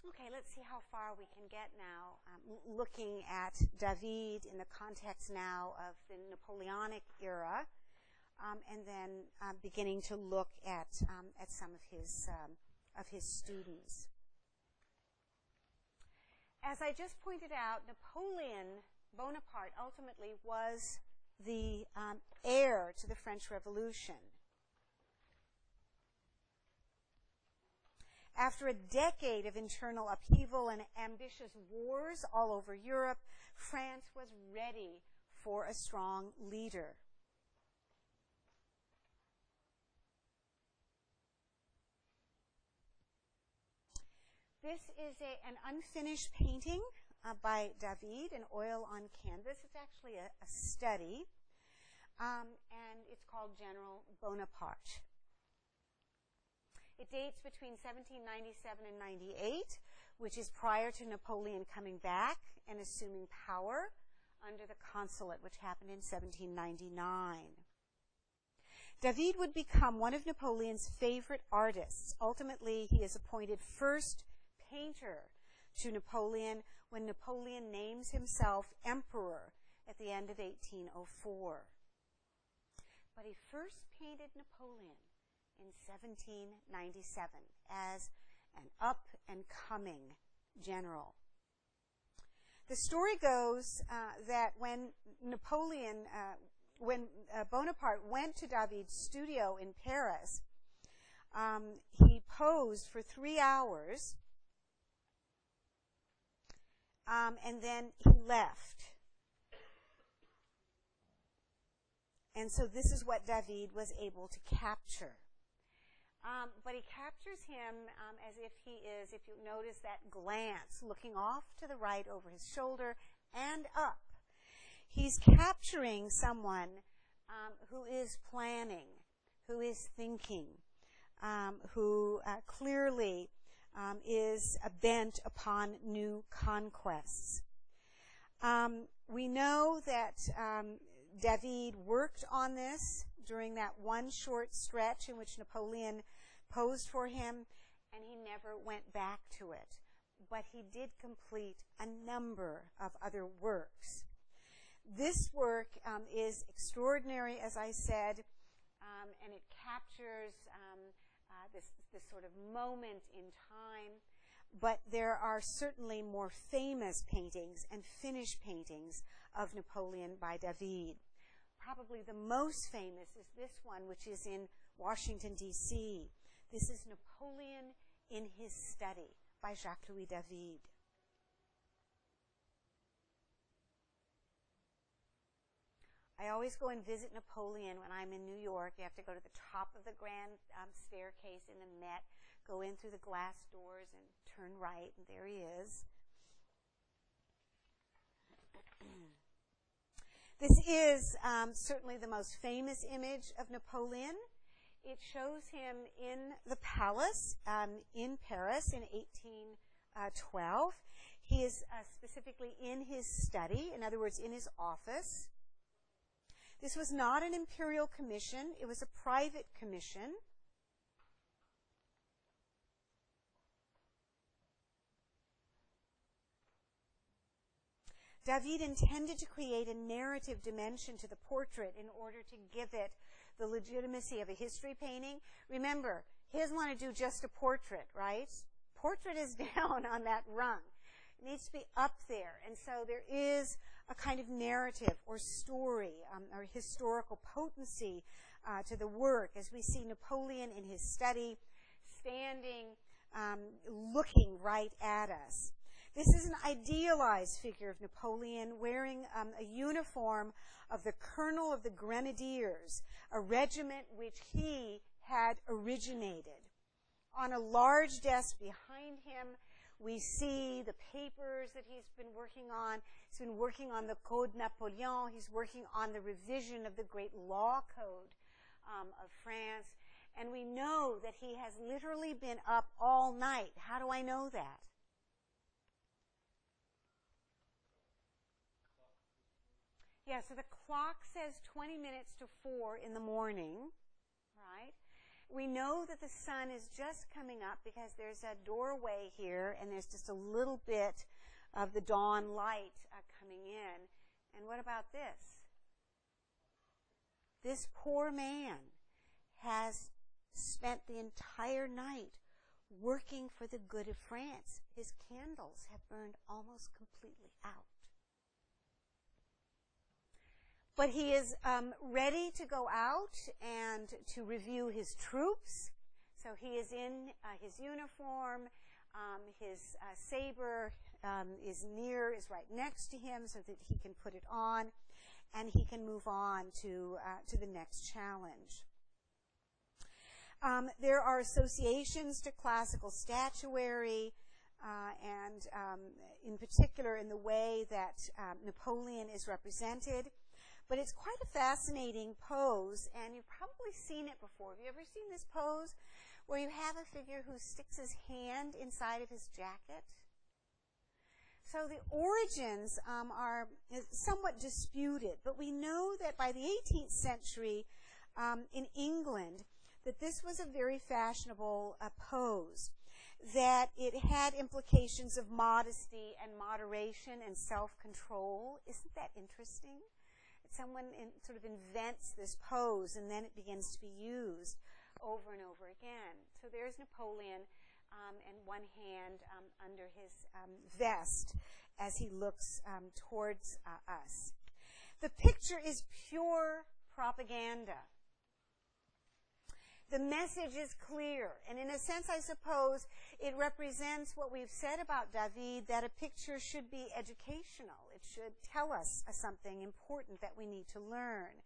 Okay, let's see how far we can get now, looking at David in the context now of the Napoleonic era, and then beginning to look at some of his students. As I just pointed out, Napoleon Bonaparte ultimately was the heir to the French Revolution. After a decade of internal upheaval and ambitious wars all over Europe, France was ready for a strong leader. This is an unfinished painting by David, an oil on canvas. It's actually a study, and it's called General Bonaparte. It dates between 1797 and 98, which is prior to Napoleon coming back and assuming power under the Consulate, which happened in 1799. David would become one of Napoleon's favorite artists. Ultimately, he is appointed first painter to Napoleon when Napoleon names himself emperor at the end of 1804. But he first painted Napoleon in 1797 as an up-and-coming general. The story goes that when Bonaparte went to David's studio in Paris, he posed for 3 hours, and then he left. And so this is what David was able to capture. But he captures him as if he is, if you notice that glance, looking off to the right over his shoulder and up. He's capturing someone who is planning, who is thinking, who clearly is bent upon new conquests. We know that David worked on this during that one short stretch in which Napoleon posed for him, and he never went back to it. But he did complete a number of other works. This work is extraordinary, as I said, and it captures this sort of moment in time. But there are certainly more famous paintings and finished paintings of Napoleon by David. Probably the most famous is this one, which is in Washington, D.C. This is Napoleon in his Study by Jacques-Louis David. I always go and visit Napoleon when I'm in New York. You have to go to the top of the grand staircase in the Met, go in through the glass doors and turn right, and there he is. This is certainly the most famous image of Napoleon. It shows him in the palace in Paris in 1812. He is specifically in his study, in other words, in his office. This was not an imperial commission. It was a private commission. David intended to create a narrative dimension to the portrait in order to give it the legitimacy of a history painting. Remember, he doesn't want to do just a portrait, right? Portrait is down on that rung. It needs to be up there. And so there is a kind of narrative or story or historical potency to the work as we see Napoleon in his study standing, looking right at us. This is an idealized figure of Napoleon wearing a uniform of the Colonel of the Grenadiers, a regiment which he had originated. On a large desk behind him, we see the papers that he's been working on. He's been working on the Code Napoleon. He's working on the revision of the great law code of France. And we know that he has literally been up all night. How do I know that? Yeah, so the clock says 20 minutes to 4 in the morning, right? We know that the sun is just coming up because there's a doorway here and there's just a little bit of the dawn light coming in. And what about this? This poor man has spent the entire night working for the good of France. His candles have burned almost completely out. But he is ready to go out and to review his troops. So he is in his uniform. His saber is right next to him so that he can put it on, and he can move on to the next challenge. There are associations to classical statuary, and in particular in the way that Napoleon is represented. But it's quite a fascinating pose, and you've probably seen it before. Have you ever seen this pose where you have a figure who sticks his hand inside of his jacket? So the origins are somewhat disputed, but we know that by the 18th century in England, that this was a very fashionable pose, that it had implications of modesty and moderation and self-control. Isn't that interesting? Someone sort of invents this pose, and then it begins to be used over and over again. So there's Napoleon, and one hand under his vest as he looks towards us. The picture is pure propaganda. The message is clear, and in a sense, I suppose, it represents what we've said about David, that a picture should be educational. It should tell us something important that we need to learn.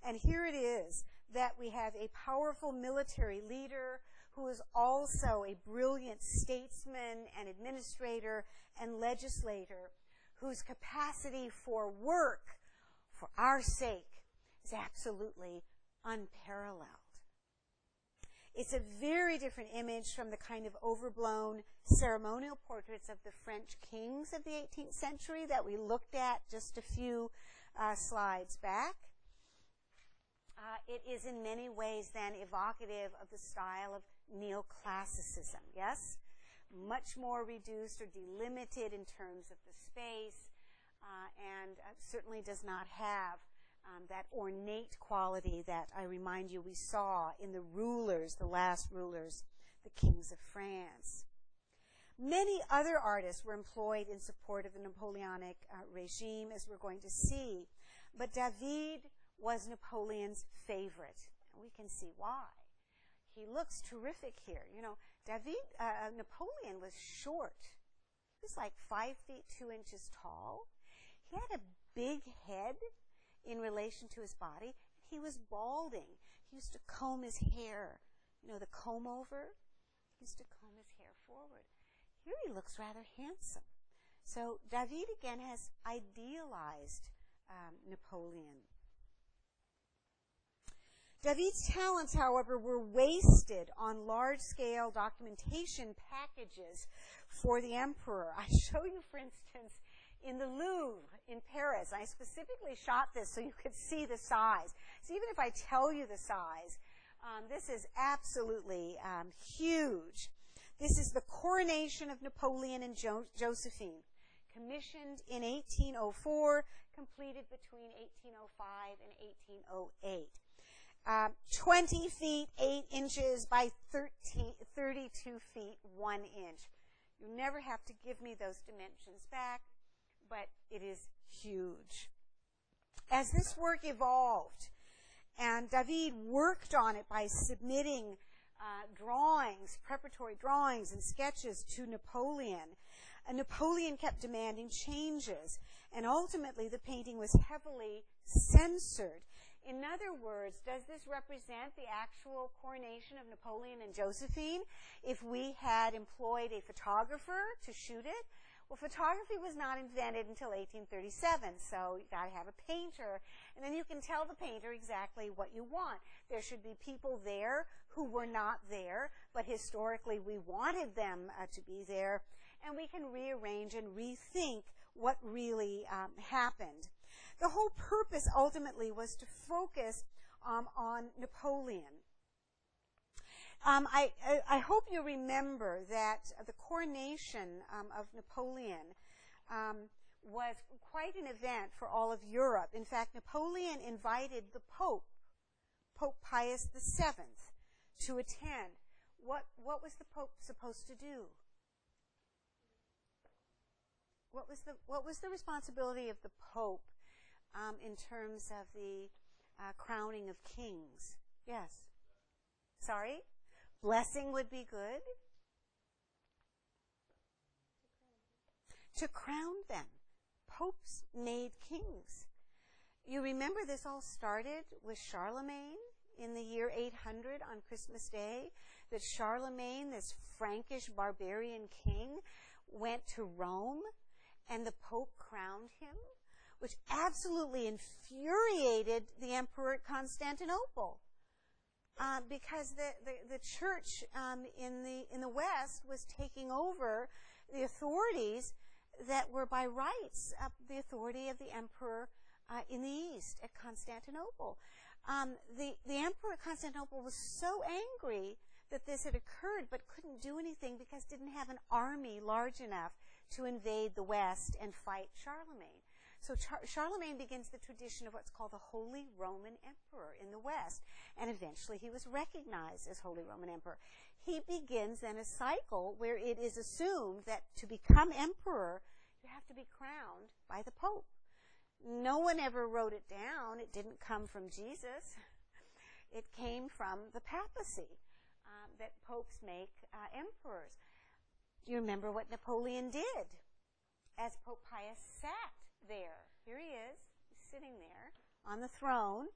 And here it is, that we have a powerful military leader who is also a brilliant statesman and administrator and legislator, whose capacity for work, for our sake, is absolutely unparalleled. It's a very different image from the kind of overblown ceremonial portraits of the French kings of the 18th century that we looked at just a few slides back. It is in many ways then evocative of the style of neoclassicism, yes? Much more reduced or delimited in terms of the space, and certainly does not have that ornate quality that I remind you we saw in the rulers, the last rulers, the kings of France. Many other artists were employed in support of the Napoleonic regime, as we're going to see. But David was Napoleon's favorite. And we can see why. He looks terrific here. You know, Napoleon was short. He was like 5 feet 2 inches tall. He had a big head in relation to his body. He was balding. He used to comb his hair, you know, the comb over. He used to comb his hair forward. Here he looks rather handsome. So David again has idealized Napoleon. David's talents, however, were wasted on large-scale documentation packages for the emperor. I show you, for instance, in the Louvre in Paris. I specifically shot this so you could see the size. So even if I tell you the size, this is absolutely huge. This is the coronation of Napoleon and Josephine, commissioned in 1804, completed between 1805 and 1808. 20 feet 8 inches by 32 feet 1 inch. You never have to give me those dimensions back, but it is huge. As this work evolved, and David worked on it by submitting drawings, preparatory drawings and sketches to Napoleon, and Napoleon kept demanding changes, and ultimately the painting was heavily censored. In other words, does this represent the actual coronation of Napoleon and Josephine if we had employed a photographer to shoot it? Well, photography was not invented until 1837, so you got to have a painter, and then you can tell the painter exactly what you want. There should be people there who were not there, but historically we wanted them to be there, and we can rearrange and rethink what really happened. The whole purpose ultimately was to focus on Napoleon. I hope you remember that the coronation of Napoleon was quite an event for all of Europe. In fact, Napoleon invited the Pope, Pope Pius VII, to attend. What was the Pope supposed to do? What was the responsibility of the Pope in terms of the crowning of kings? Yes. Sorry? Blessing would be good. To crown them. Popes made kings. You remember this all started with Charlemagne in the year 800 on Christmas Day, that Charlemagne, this Frankish barbarian king, went to Rome and the Pope crowned him, which absolutely infuriated the emperor at Constantinople. Because the church in the West was taking over the authorities that were by rights the authority of the emperor in the East at Constantinople. The emperor at Constantinople was so angry that this had occurred, but couldn't do anything because didn't have an army large enough to invade the West and fight Charlemagne. So Charlemagne begins the tradition of what's called the Holy Roman Emperor in the West, and eventually he was recognized as Holy Roman Emperor. He begins then a cycle where it is assumed that to become emperor, you have to be crowned by the Pope. No one ever wrote it down. It didn't come from Jesus. It came from the papacy, that popes make emperors. Do you remember what Napoleon did? As Pope Pius sat there. Here he is, sitting there on the throne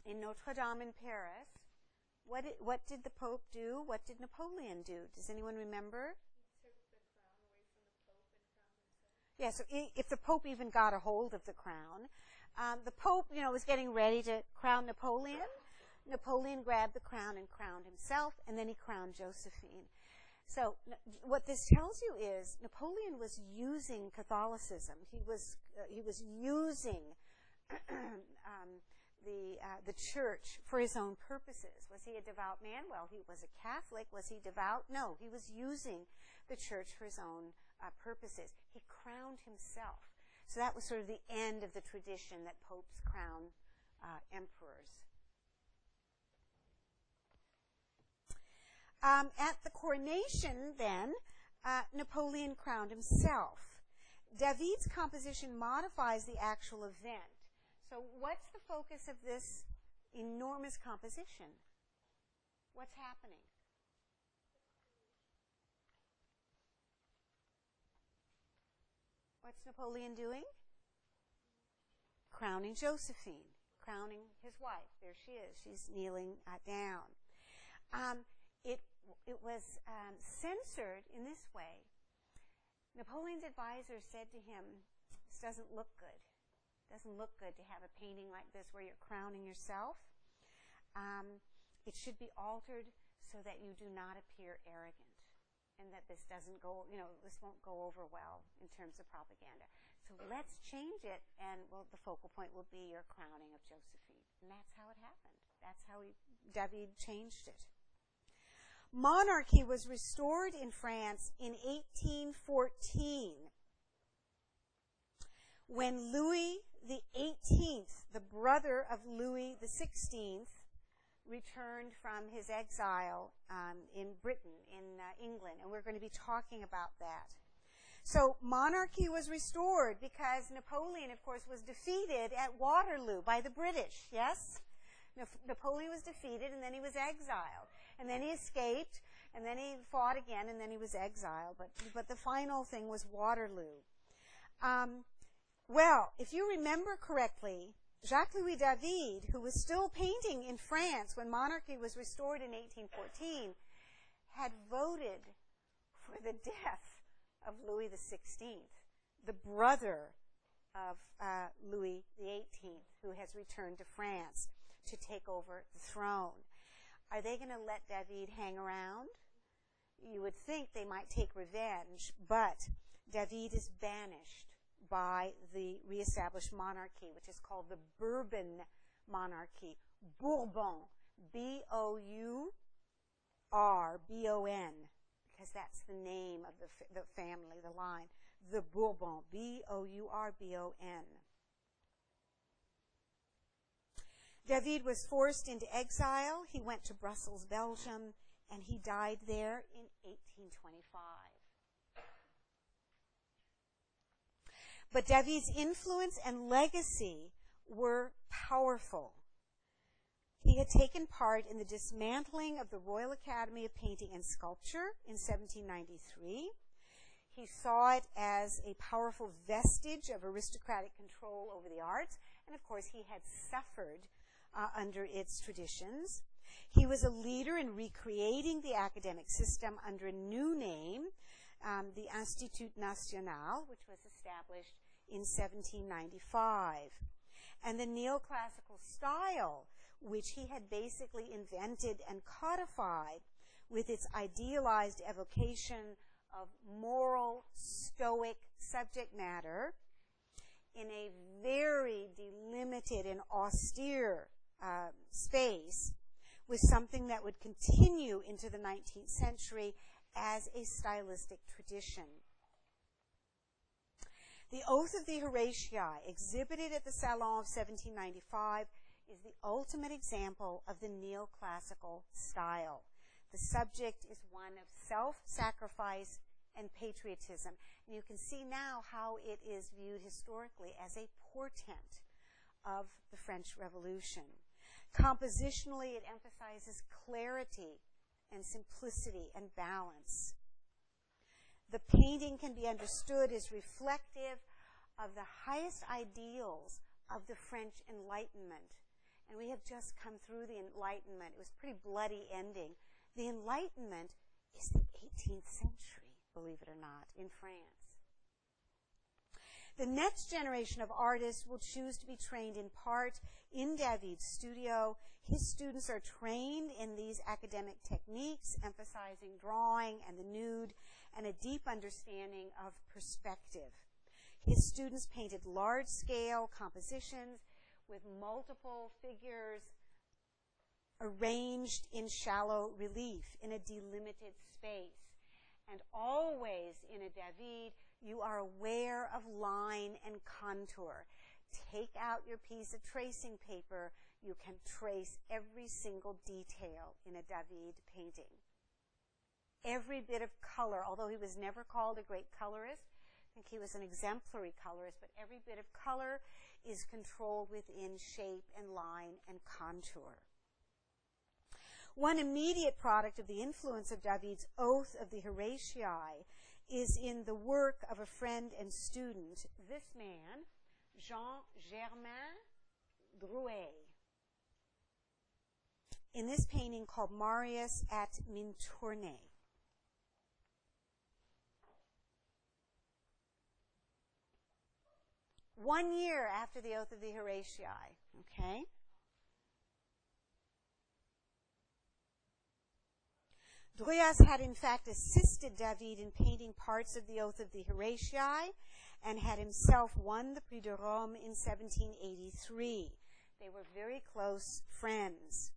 in Notre Dame in Paris. What did the Pope do? What did Napoleon do? Does anyone remember? He took the crown away from the Pope and crowned himself. Yeah, so if the Pope even got a hold of the crown, the Pope, was getting ready to crown Napoleon. Napoleon grabbed the crown and crowned himself, and then he crowned Josephine. So what this tells you is Napoleon was using Catholicism. He was using the church for his own purposes. Was he a devout man? Well, he was a Catholic. Was he devout? No, he was using the church for his own purposes. He crowned himself. So that was sort of the end of the tradition that popes crown emperors. At the coronation, then, Napoleon crowned himself. David's composition modifies the actual event. So what's the focus of this enormous composition? What's happening? What's Napoleon doing? Crowning Josephine, crowning his wife. There she is. She's kneeling down. It was censored in this way. Napoleon's advisors said to him, "This doesn't look good. It doesn't look good to have a painting like this where you're crowning yourself. It should be altered so that you do not appear arrogant, and that this doesn't go, this won't go over well in terms of propaganda. So let's change it, and the focal point will be your crowning of Josephine." And that's how it happened. That's how David changed it. Monarchy was restored in France in 1814 when Louis XVIII, the brother of Louis XVI, returned from his exile in Britain, in England, and we're going to be talking about that. So monarchy was restored because Napoleon, of course, was defeated at Waterloo by the British, yes? Napoleon was defeated, and then he was exiled. And then he escaped, and then he fought again, and then he was exiled. But the final thing was Waterloo. If you remember correctly, Jacques-Louis David, who was still painting in France when monarchy was restored in 1814, had voted for the death of Louis XVI, the brother of Louis XVIII, who has returned to France to take over the throne. Are they going to let David hang around? You would think they might take revenge, but David is banished by the reestablished monarchy, which is called the Bourbon monarchy. Bourbon, B-O-U-R, B-O-N, because that's the name of the family, the line. The Bourbon, B-O-U-R-B-O-N. David was forced into exile. He went to Brussels, Belgium, and he died there in 1825. But David's influence and legacy were powerful. He had taken part in the dismantling of the Royal Academy of Painting and Sculpture in 1793. He saw it as a powerful vestige of aristocratic control over the arts, and of course he had suffered under its traditions. He was a leader in recreating the academic system under a new name, the Institut National, which was established in 1795. And the neoclassical style, which he had basically invented and codified with its idealized evocation of moral, stoic subject matter in a very delimited and austere space, was something that would continue into the 19th century as a stylistic tradition. The Oath of the Horatii, exhibited at the Salon of 1795, is the ultimate example of the neoclassical style. The subject is one of self-sacrifice and patriotism. And you can see now how it is viewed historically as a portent of the French Revolution. Compositionally, it emphasizes clarity and simplicity and balance. The painting can be understood as reflective of the highest ideals of the French Enlightenment. And we have just come through the Enlightenment. It was a pretty bloody ending. The Enlightenment is the 18th century, believe it or not, in France. The next generation of artists will choose to be trained in part in David's studio. His students are trained in these academic techniques, emphasizing drawing and the nude, and a deep understanding of perspective. His students painted large-scale compositions with multiple figures arranged in shallow relief in a delimited space. And always in a David, you are aware of line and contour. Take out your piece of tracing paper. You can trace every single detail in a David painting. Every bit of color, although he was never called a great colorist, I think he was an exemplary colorist, but every bit of color is controlled within shape and line and contour. One immediate product of the influence of David's Oath of the Horatii is in the work of a friend and student, this man, Jean-Germain Drouet, in this painting called Marius at Minturne. One year after the Oath of the Horatii, okay? Drouet had in fact assisted David in painting parts of the Oath of the Horatii and had himself won the Prix de Rome in 1783. They were very close friends.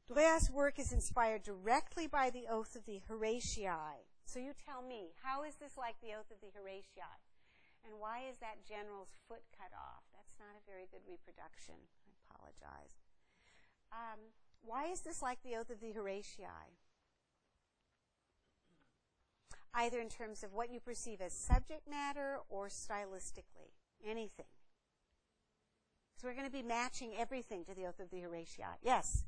Drouet's work is inspired directly by the Oath of the Horatii. So you tell me, how is this like the Oath of the Horatii? And why is that general's foot cut off? That's not a very good reproduction. I apologize. Why is this like the Oath of the Horatii? Either in terms of what you perceive as subject matter or stylistically. Anything. So we're going to be matching everything to the Oath of the Horatii. Yes?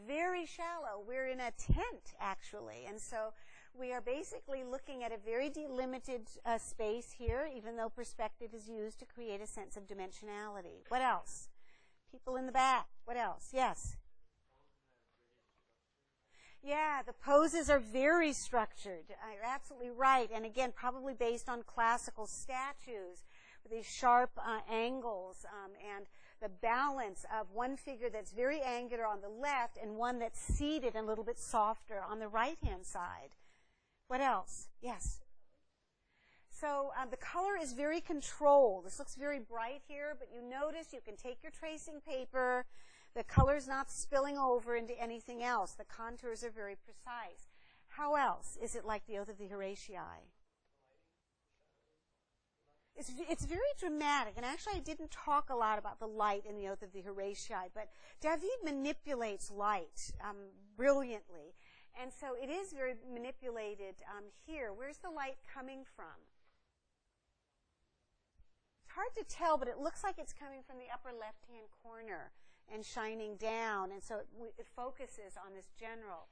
Very shallow. We're in a tent, actually. And so we are basically looking at a very delimited space here, even though perspective is used to create a sense of dimensionality. What else? People in the back. What else? Yes? Yeah, the poses are very structured. You're absolutely right. And again, probably based on classical statues with these sharp angles and the balance of one figure that's very angular on the left and one that's seated and a little bit softer on the right-hand side. What else? Yes? So the color is very controlled. This looks very bright here, but you notice you can take your tracing paper. The color's not spilling over into anything else. The contours are very precise. How else is it like the Oath of the Horatii? It's very dramatic, and actually I didn't talk a lot about the light in the Oath of the Horatii, but David manipulates light brilliantly, and so it is very manipulated here. Where's the light coming from? It's hard to tell, but it looks like it's coming from the upper left-hand corner and shining down, and so it focuses on this general.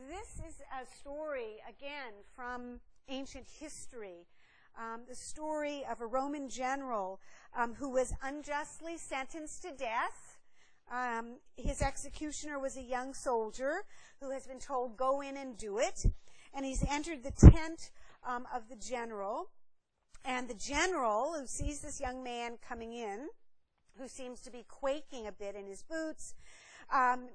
This is a story, again, from ancient history. The story of a Roman general who was unjustly sentenced to death. His executioner was a young soldier who has been told, go in and do it. And he's entered the tent of the general. And the general, who sees this young man coming in, who seems to be quaking a bit in his boots,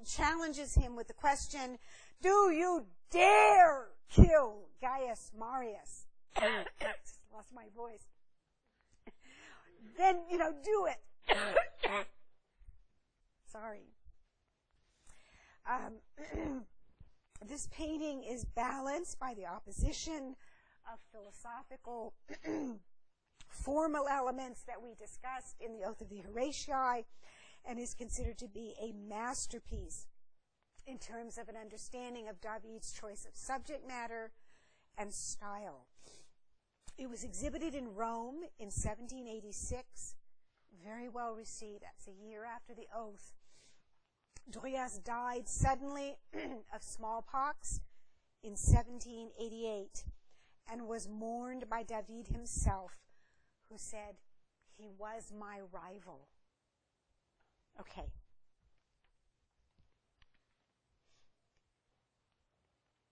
challenges him with the question, do you dare kill Gaius Marius? Just lost my voice. Then, do it. Sorry. This painting is balanced by the opposition of philosophical formal elements that we discussed in the Oath of the Horatii, and is considered to be a masterpiece in terms of an understanding of David's choice of subject matter and style. It was exhibited in Rome in 1786, very well received. That's a year after the Oath. Drouillas died suddenly of smallpox in 1788 and was mourned by David himself, who said, he was my rival. Okay.